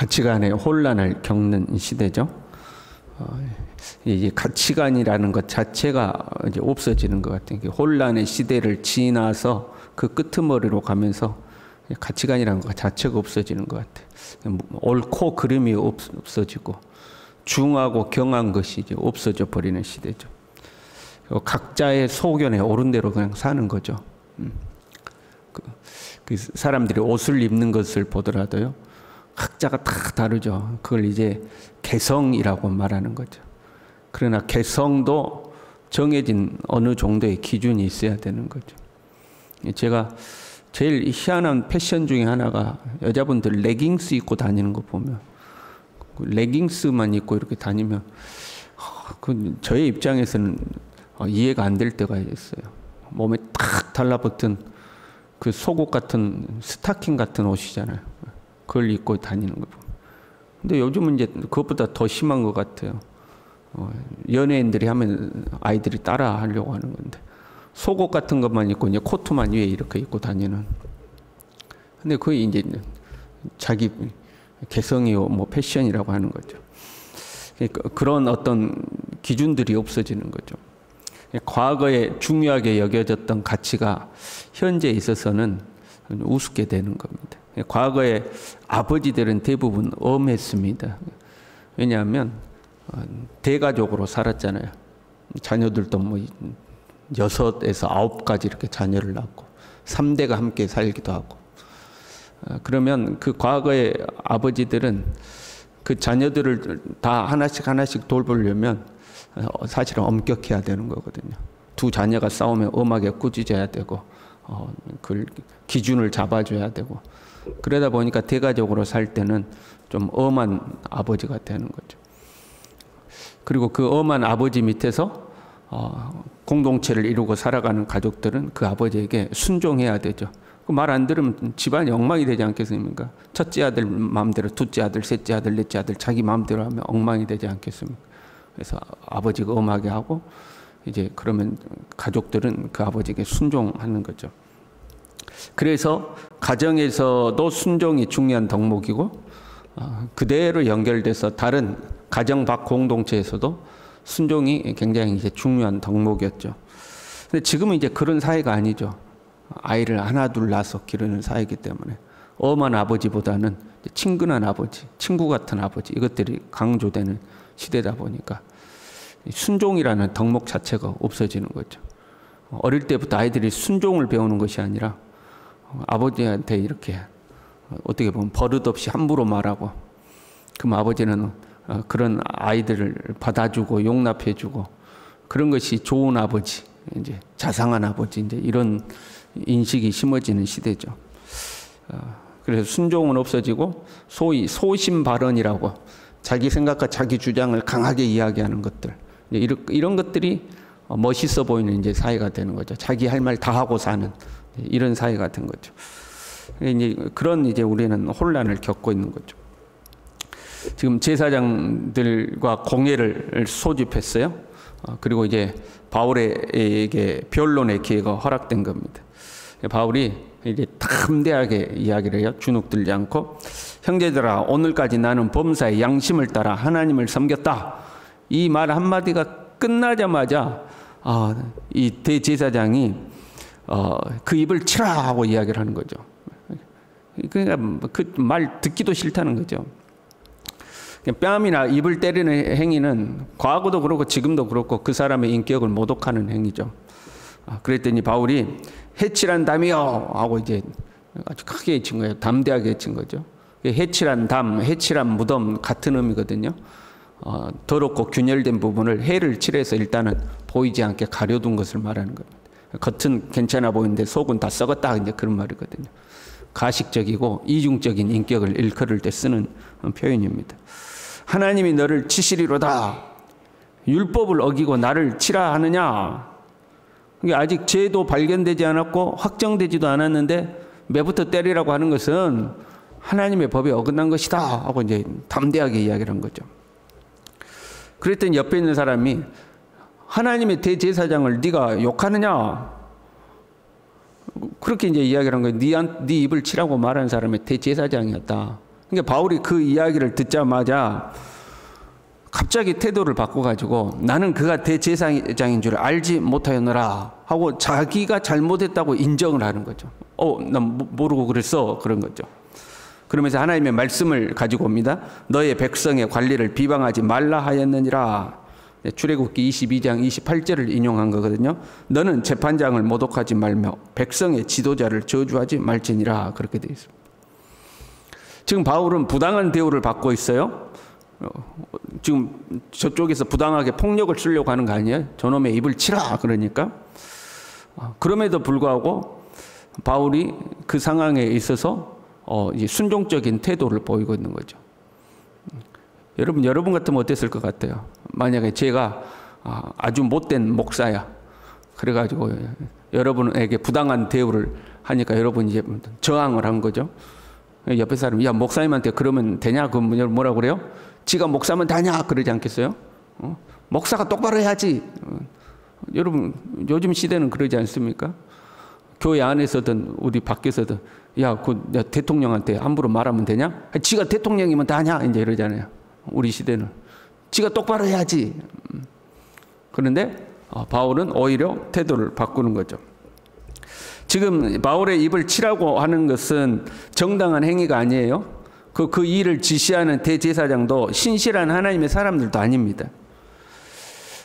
가치관의 혼란을 겪는 시대죠. 이제 가치관이라는 것 자체가 이제 없어지는 것 같아요. 혼란의 시대를 지나서 그 끄트머리로 가면서 가치관이라는 것 자체가 없어지는 것 같아요. 옳고 그름이 없어지고 중하고 경한 것이 이제 없어져 버리는 시대죠. 각자의 소견에 옳은 대로 그냥 사는 거죠. 그 사람들이 옷을 입는 것을 보더라도요, 각자가 다 다르죠. 그걸 이제 개성이라고 말하는 거죠. 그러나 개성도 정해진 어느 정도의 기준이 있어야 되는 거죠. 제가 제일 희한한 패션 중에 하나가 여자분들 레깅스 입고 다니는 거 보면, 레깅스만 입고 이렇게 다니면 저의 입장에서는 이해가 안 될 때가 있어요. 몸에 탁 달라붙은 그 속옷 같은 스타킹 같은 옷이잖아요. 그걸 입고 다니는 거 보면. 근데 요즘은 이제 그것보다 더 심한 것 같아요. 연예인들이 하면 아이들이 따라 하려고 하는 건데, 속옷 같은 것만 입고 이제 코트만 위에 이렇게 입고 다니는. 근데 그게 이제 자기 개성이요, 뭐 패션이라고 하는 거죠. 그러니까 그런 어떤 기준들이 없어지는 거죠. 과거에 중요하게 여겨졌던 가치가 현재에 있어서는 우습게 되는 겁니다. 과거에 아버지들은 대부분 엄했습니다. 왜냐하면 대가족으로 살았잖아요. 자녀들도 뭐 6에서 9까지 이렇게 자녀를 낳고 3대가 함께 살기도 하고. 그러면 그 과거의 아버지들은 그 자녀들을 다 하나씩 돌보려면 사실은 엄격해야 되는 거거든요. 두 자녀가 싸우면 엄하게 꾸짖어야 되고, 그 기준을 잡아줘야 되고. 그러다 보니까 대가족으로 살 때는 좀 엄한 아버지가 되는 거죠. 그리고 그 엄한 아버지 밑에서 공동체를 이루고 살아가는 가족들은 그 아버지에게 순종해야 되죠. 말 안 들으면 집안이 엉망이 되지 않겠습니까? 첫째 아들 마음대로, 둘째 아들, 셋째 아들, 넷째 아들 자기 마음대로 하면 엉망이 되지 않겠습니까? 그래서 아버지가 엄하게 하고, 이제 그러면 가족들은 그 아버지에게 순종하는 거죠. 그래서 가정에서도 순종이 중요한 덕목이고, 그대로 연결돼서 다른 가정 밖 공동체에서도 순종이 굉장히 이제 중요한 덕목이었죠. 근데 지금은 이제 그런 사회가 아니죠. 아이를 하나 둘 낳아서 기르는 사회이기 때문에 엄한 아버지보다는 친근한 아버지, 친구 같은 아버지, 이것들이 강조되는 시대다 보니까 순종이라는 덕목 자체가 없어지는 거죠. 어릴 때부터 아이들이 순종을 배우는 것이 아니라 아버지한테 이렇게 어떻게 보면 버릇없이 함부로 말하고, 그럼 아버지는 그런 아이들을 받아주고 용납해주고, 그런 것이 좋은 아버지, 이제 자상한 아버지, 이제 이런 인식이 심어지는 시대죠. 그래서 순종은 없어지고 소위 소신 발언이라고 자기 생각과 자기 주장을 강하게 이야기하는 것들, 이런 것들이 멋있어 보이는 이제 사회가 되는 거죠. 자기 할 말 다 하고 사는 이런 사회가 된 거죠. 이제 그런 이제 우리는 혼란을 겪고 있는 거죠. 지금 제사장들과 공회를 소집했어요. 그리고 이제 바울에게 변론의 기회가 허락된 겁니다. 바울이 이제 담대하게 이야기를 해요. 주눅들지 않고, 형제들아, 오늘까지 나는 범사의 양심을 따라 하나님을 섬겼다. 이 말 한마디가 끝나자마자 이 대제사장이 그 입을 치라 하고 이야기를 하는 거죠. 그러니까 그 말 듣기도 싫다는 거죠. 뺨이나 입을 때리는 행위는 과거도 그렇고 지금도 그렇고 그 사람의 인격을 모독하는 행위죠. 그랬더니 바울이 해칠한 담이요 하고 이제 아주 크게 외친 거예요. 담대하게 외친 거죠. 해칠한 담, 해칠한 무덤 같은 의미거든요. 더럽고 균열된 부분을 해를 칠해서 일단은 보이지 않게 가려둔 것을 말하는 겁니다. 겉은 괜찮아 보이는데 속은 다 썩었다, 이제 그런 말이거든요. 가식적이고 이중적인 인격을 일컬을 때 쓰는 표현입니다. 하나님이 너를 치시리로다. 율법을 어기고 나를 치라 하느냐. 아직 죄도 발견되지 않았고 확정되지도 않았는데 매부터 때리라고 하는 것은 하나님의 법에 어긋난 것이다 하고 이제 담대하게 이야기를 한 거죠. 그랬더니 옆에 있는 사람이 하나님의 대제사장을 네가 욕하느냐? 그렇게 이제 이야기를 한 거예요. 네 입을 치라고 말하는 사람이 대제사장이었다. 그러니까 바울이 그 이야기를 듣자마자 갑자기 태도를 바꿔가지고 나는 그가 대제사장인 줄 알지 못하였노라 하고 자기가 잘못했다고 인정을 하는 거죠. 난 모르고 그랬어. 그런 거죠. 그러면서 하나님의 말씀을 가지고 옵니다. 너의 백성의 관리를 비방하지 말라 하였느니라. 출애굽기 22장 28절을 인용한 거거든요. 너는 재판장을 모독하지 말며 백성의 지도자를 저주하지 말지니라. 그렇게 되어 있습니다. 지금 바울은 부당한 대우를 받고 있어요. 지금 저쪽에서 부당하게 폭력을 쓰려고 하는 거 아니에요? 저놈의 입을 치라 그러니까. 그럼에도 불구하고 바울이 그 상황에 있어서 순종적인 태도를 보이고 있는 거죠. 여러분 같으면 어땠을 것 같아요? 만약에 제가 아주 못된 목사야. 그래가지고 여러분에게 부당한 대우를 하니까 여러분이 이제 저항을 한 거죠. 옆에 사람이 야 목사님한테 그러면 되냐? 그럼 뭐라고 그래요? 지가 목사면 다냐? 그러지 않겠어요? 목사가 똑바로 해야지. 여러분 요즘 시대는 그러지 않습니까? 교회 안에서든 우리 밖에서든 야 대통령한테 함부로 말하면 되냐? 지가 대통령이면 다냐? 이제 이러잖아요. 우리 시대는 지가 똑바로 해야지. 그런데 바울은 오히려 태도를 바꾸는 거죠. 지금 바울의 입을 치라고 하는 것은 정당한 행위가 아니에요. 그 일을 지시하는 대제사장도 신실한 하나님의 사람들도 아닙니다.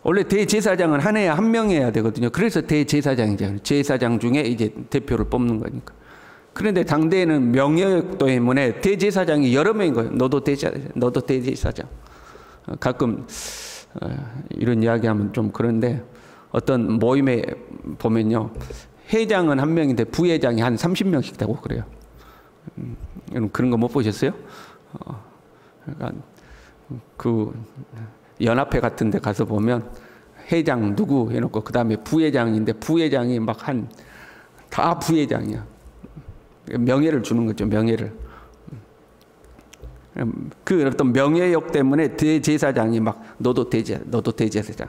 원래 대제사장은 한 해에 한 명이어야 되거든요. 그래서 대제사장이잖아요. 제사장 중에 이제 대표를 뽑는 거니까. 그런데 당대에는 명예욕 때문에 대제사장이 여러 명인 거예요. 너도 대제사장. 가끔 이런 이야기하면 좀 그런데 어떤 모임에 보면요. 회장은 한 명인데 부회장이 한 30명씩 되고 그래요. 여러분 그런 거 못 보셨어요? 그러니까 그 연합회 같은 데 가서 보면 회장 누구 해놓고 그 다음에 부회장인데 부회장이 막 다 부회장이야. 명예를 주는 거죠. 명예를. 그 어떤 명예욕 때문에 대제사장이 막 너도 대제사장.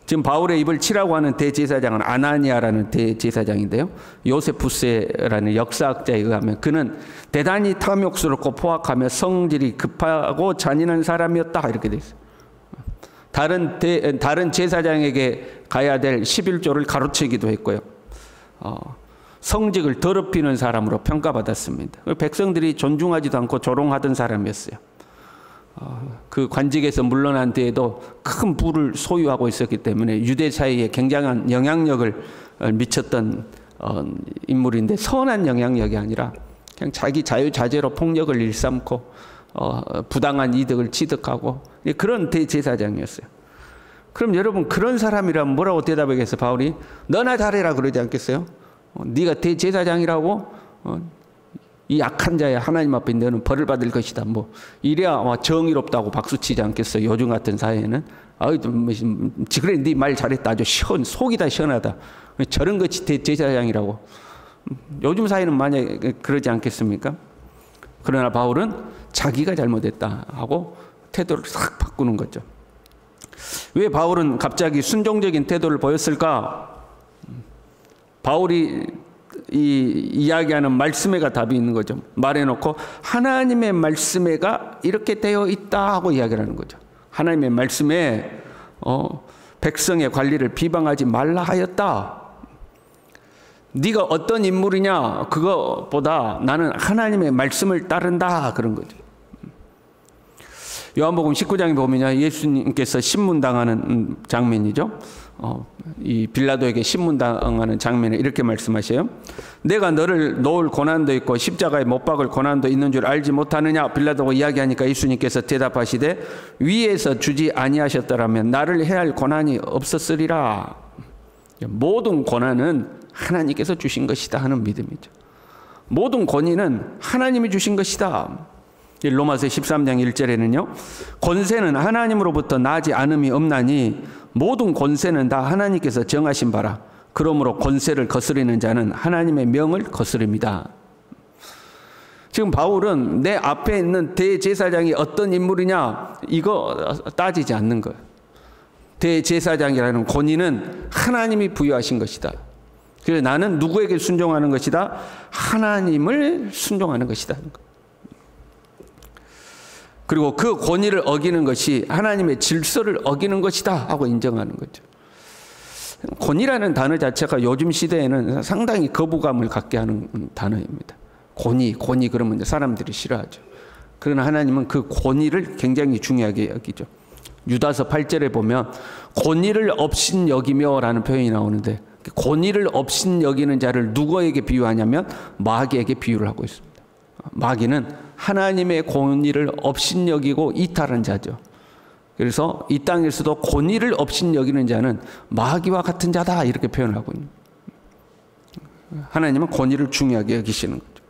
지금 바울의 입을 치라고 하는 대제사장은 아나니아라는 대제사장인데요. 요세푸스라는 역사학자에 의하면 그는 대단히 탐욕스럽고 포악하며 성질이 급하고 잔인한 사람이었다. 이렇게 돼 있어요. 다른 제사장에게 가야 될 11조를 가로채기도 했고요. 성직을 더럽히는 사람으로 평가받았습니다. 백성들이 존중하지도 않고 조롱하던 사람이었어요. 그 관직에서 물러난 뒤에도 큰 부를 소유하고 있었기 때문에 유대 사회에 굉장한 영향력을 미쳤던 인물인데 선한 영향력이 아니라 그냥 자기 자유자재로 폭력을 일삼고 부당한 이득을 취득하고 그런 대제사장이었어요. 그럼 여러분 그런 사람이라면 뭐라고 대답하겠어요? 바울이 너나 잘해라 그러지 않겠어요? 네가 대제사장이라고 이 악한 자야 하나님 앞에 너는 벌을 받을 것이다. 뭐 이래야 정의롭다고 박수치지 않겠어요? 요즘 같은 사회에는 그래 네 말 잘했다. 아주 속이 다 시원하다. 저런 것이 대제사장이라고. 요즘 사회는 만약에 그러지 않겠습니까? 그러나 바울은 자기가 잘못했다 하고 태도를 싹 바꾸는 거죠. 왜 바울은 갑자기 순종적인 태도를 보였을까? 바울이 이 이야기하는 말씀에가 답이 있는 거죠. 말해놓고 하나님의 말씀에가 이렇게 되어 있다 하고 이야기를 하는 거죠. 하나님의 말씀에 백성의 관리를 비방하지 말라 하였다. 네가 어떤 인물이냐 그거보다 나는 하나님의 말씀을 따른다 그런 거죠. 요한복음 19장에 보면 예수님께서 신문당하는 장면이죠. 이 빌라도에게 신문당하는 장면에 이렇게 말씀하셔요. 내가 너를 놓을 고난도 있고 십자가에 못 박을 고난도 있는 줄 알지 못하느냐. 빌라도가 이야기하니까 예수님께서 대답하시되 위에서 주지 아니하셨더라면 나를 해할 고난이 없었으리라. 모든 고난은 하나님께서 주신 것이다 하는 믿음이죠. 모든 권위는 하나님이 주신 것이다. 로마서 13장 1절에는요. 권세는 하나님으로부터 나지 않음이 없나니 모든 권세는 다 하나님께서 정하신 바라. 그러므로 권세를 거스리는 자는 하나님의 명을 거스릅니다. 지금 바울은 내 앞에 있는 대제사장이 어떤 인물이냐 이거 따지지 않는 거예요. 대제사장이라는 권위는 하나님이 부여하신 것이다. 그래서 나는 누구에게 순종하는 것이다? 하나님을 순종하는 것이다. 그리고 그 권위를 어기는 것이 하나님의 질서를 어기는 것이다 하고 인정하는 거죠. 권위라는 단어 자체가 요즘 시대에는 상당히 거부감을 갖게 하는 단어입니다. 권위 그러면 사람들이 싫어하죠. 그러나 하나님은 그 권위를 굉장히 중요하게 여기죠. 유다서 8절에 보면 권위를 업신 여기며 라는 표현이 나오는데, 권위를 업신 여기는 자를 누구에게 비유하냐면 마귀에게 비유를 하고 있습니다. 마귀는 하나님의 권위를 업신 여기고 이탈한 자죠. 그래서 이 땅에서도 권위를 업신 여기는 자는 마귀와 같은 자다 이렇게 표현하고 있는 거예요. 하나님은 권위를 중요하게 여기시는 거죠.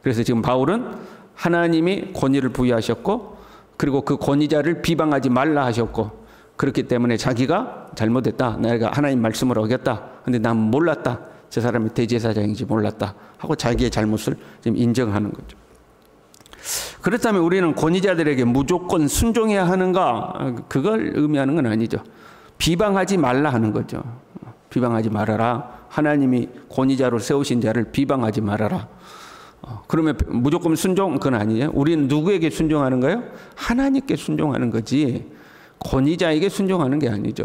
그래서 지금 바울은 하나님이 권위를 부여하셨고, 그리고 그 권위자를 비방하지 말라 하셨고, 그렇기 때문에 자기가 잘못했다, 내가 하나님 말씀을 어겼다, 근데 난 몰랐다, 저 사람이 대제사장인지 몰랐다 하고 자기의 잘못을 지금 인정하는 거죠. 그렇다면 우리는 권위자들에게 무조건 순종해야 하는가? 그걸 의미하는 건 아니죠. 비방하지 말라 하는 거죠. 비방하지 말아라. 하나님이 권위자로 세우신 자를 비방하지 말아라. 그러면 무조건 순종? 그건 아니에요. 우리는 누구에게 순종하는 거예요? 하나님께 순종하는 거지 권위자에게 순종하는 게 아니죠.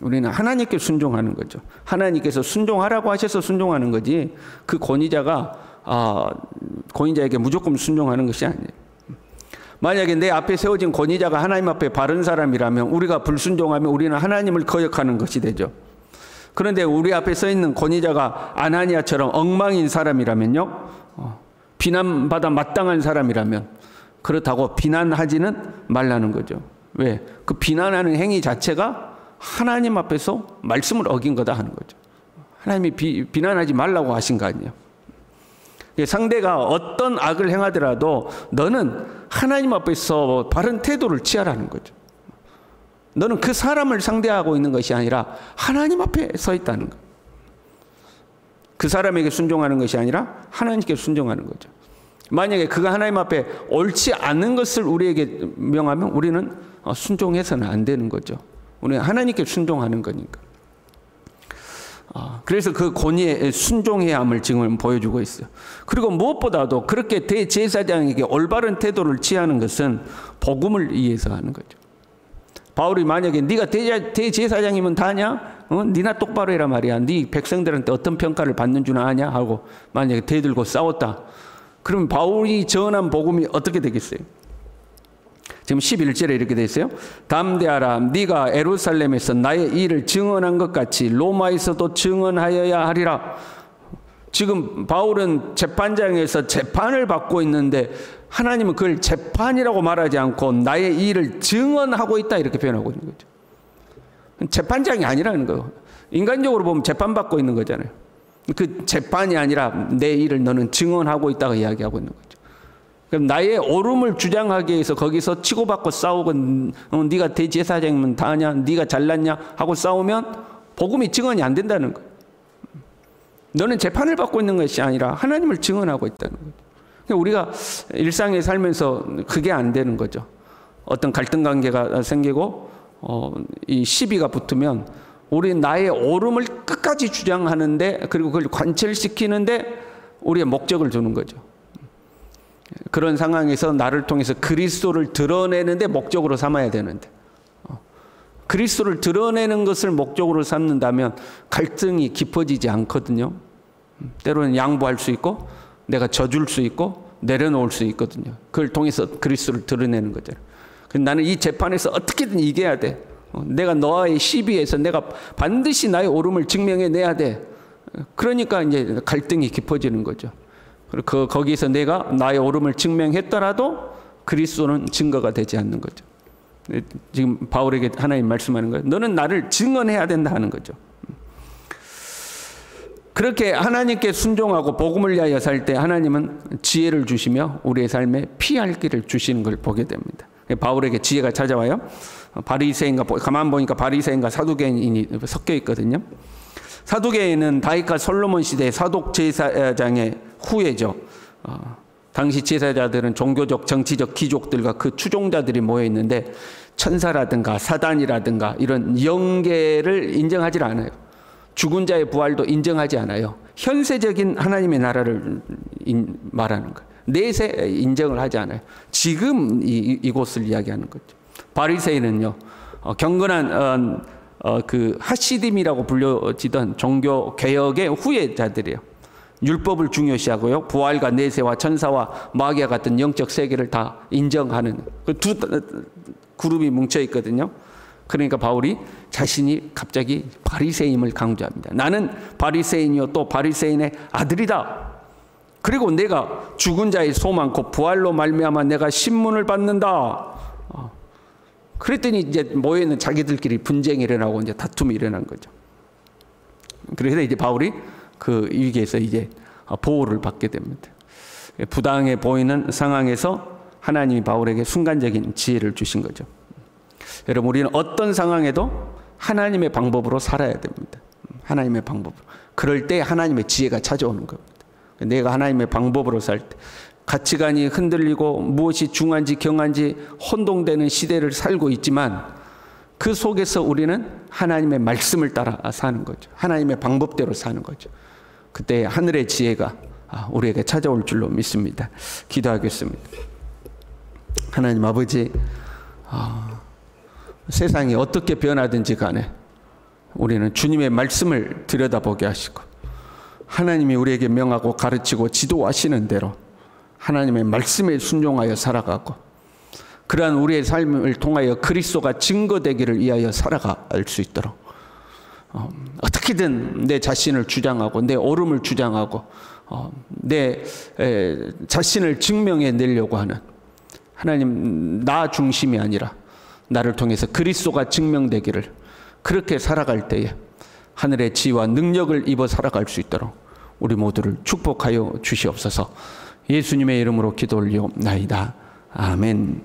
우리는 하나님께 순종하는 거죠. 하나님께서 순종하라고 하셔서 순종하는 거지, 그 권위자가 권위자에게 무조건 순종하는 것이 아니에요. 만약에 내 앞에 세워진 권위자가 하나님 앞에 바른 사람이라면 우리가 불순종하면 우리는 하나님을 거역하는 것이 되죠. 그런데 우리 앞에 서 있는 권위자가 아나니아처럼 엉망인 사람이라면요, 비난받아 마땅한 사람이라면 그렇다고 비난하지는 말라는 거죠. 왜? 그 비난하는 행위 자체가 하나님 앞에서 말씀을 어긴 거다 하는 거죠. 하나님이 비난하지 말라고 하신 거 아니에요. 상대가 어떤 악을 행하더라도 너는 하나님 앞에서 바른 태도를 취하라는 거죠. 너는 그 사람을 상대하고 있는 것이 아니라 하나님 앞에 서 있다는 거예요. 그 사람에게 순종하는 것이 아니라 하나님께 순종하는 거죠. 만약에 그가 하나님 앞에 옳지 않은 것을 우리에게 명하면 우리는 순종해서는 안 되는 거죠. 우리는 하나님께 순종하는 거니까. 그래서 그 권위에 순종해야 함을 지금 보여주고 있어요. 그리고 무엇보다도 그렇게 대제사장에게 올바른 태도를 취하는 것은 복음을 위해서 하는 거죠. 바울이 만약에 네가 대제사장이면 다냐? 네나 똑바로 해라 말이야. 네 백성들한테 어떤 평가를 받는 줄 아냐? 하고 만약에 대들고 싸웠다. 그럼 바울이 전한 복음이 어떻게 되겠어요? 지금 11절에 이렇게 돼 있어요. 담대하라. 네가 예루살렘에서 나의 일을 증언한 것 같이 로마에서도 증언하여야 하리라. 지금 바울은 재판장에서 재판을 받고 있는데 하나님은 그걸 재판이라고 말하지 않고 나의 일을 증언하고 있다 이렇게 표현하고 있는 거죠. 재판장이 아니라는 거예요. 인간적으로 보면 재판받고 있는 거잖아요. 그 재판이 아니라 내 일을 너는 증언하고 있다고 이야기하고 있는 거죠. 그럼 나의 옳음을 주장하기 위해서 거기서 치고받고 싸우고 네가 대제사장이면 다냐, 네가 잘났냐 하고 싸우면 복음이 증언이 안 된다는 거예요. 너는 재판을 받고 있는 것이 아니라 하나님을 증언하고 있다는 거죠. 우리가 일상에 살면서 그게 안 되는 거죠. 어떤 갈등 관계가 생기고 이 시비가 붙으면 우리 나의 옳음을 끝까지 주장하는데, 그리고 그걸 관철시키는데 우리의 목적을 두는 거죠. 그런 상황에서 나를 통해서 그리스도를 드러내는데 목적으로 삼아야 되는데, 그리스도를 드러내는 것을 목적으로 삼는다면 갈등이 깊어지지 않거든요. 때로는 양보할 수 있고 내가 져줄 수 있고 내려놓을 수 있거든요. 그걸 통해서 그리스도를 드러내는 거잖아요. 나는 이 재판에서 어떻게든 이겨야 돼. 내가 너와의 시비에서 내가 반드시 나의 옳음을 증명해내야 돼. 그러니까 이제 갈등이 깊어지는 거죠. 그리고 거기서 내가 나의 옳음을 증명했더라도 그리스도는 증거가 되지 않는 거죠. 지금 바울에게 하나님 말씀하는 거예요. 너는 나를 증언해야 된다 하는 거죠. 그렇게 하나님께 순종하고 복음을 위하여 살 때 하나님은 지혜를 주시며 우리의 삶에 피할 길을 주시는 걸 보게 됩니다. 바울에게 지혜가 찾아와요. 바리새인과, 가만 보니까 바리새인과 사두개인이 섞여 있거든요. 사두개인은 다윗과 솔로몬 시대 사독 제사장의 후예죠. 당시 제사자들은 종교적, 정치적 귀족들과 그 추종자들이 모여 있는데 천사라든가 사단이라든가 이런 영계를 인정하지 않아요. 죽은 자의 부활도 인정하지 않아요. 현세적인 하나님의 나라를 말하는 거예요. 내세 인정을 하지 않아요. 지금 이곳을 이야기하는 거죠. 바리새인은요, 경건한 그 하시딤이라고 불려지던 종교 개혁의 후예자들이에요. 율법을 중요시하고요, 부활과 내세와 천사와 마귀와 같은 영적 세계를 다 인정하는 그 두 그룹이 뭉쳐 있거든요. 그러니까 바울이 자신이 갑자기 바리새인임을 강조합니다. 나는 바리새인이요 또 바리새인의 아들이다. 그리고 내가 죽은 자의 소망 곧 부활로 말미암아 내가 신문을 받는다. 그랬더니 이제 모여있는 자기들끼리 분쟁이 일어나고 이제 다툼이 일어난 거죠. 그래서 이제 바울이 그 위기에서 이제 보호를 받게 됩니다. 부당해 보이는 상황에서 하나님이 바울에게 순간적인 지혜를 주신 거죠. 여러분, 우리는 어떤 상황에도 하나님의 방법으로 살아야 됩니다. 하나님의 방법으로. 그럴 때 하나님의 지혜가 찾아오는 겁니다. 내가 하나님의 방법으로 살 때 가치관이 흔들리고 무엇이 중요한지 경한지 혼동되는 시대를 살고 있지만 그 속에서 우리는 하나님의 말씀을 따라 사는 거죠. 하나님의 방법대로 사는 거죠. 그때 하늘의 지혜가 우리에게 찾아올 줄로 믿습니다. 기도하겠습니다. 하나님 아버지, 세상이 어떻게 변하든지 간에 우리는 주님의 말씀을 들여다보게 하시고 하나님이 우리에게 명하고 가르치고 지도하시는 대로 하나님의 말씀에 순종하여 살아가고 그러한 우리의 삶을 통하여 그리스도가 증거되기를 위하여 살아갈 수 있도록 어떻게든 내 자신을 주장하고 내 옳음을 주장하고 내 자신을 증명해 내려고 하는 하나님 나 중심이 아니라 나를 통해서 그리스도가 증명되기를 그렇게 살아갈 때에 하늘의 지혜와 능력을 입어 살아갈 수 있도록 우리 모두를 축복하여 주시옵소서. 예수님의 이름으로 기도 올리옵나이다. 아멘.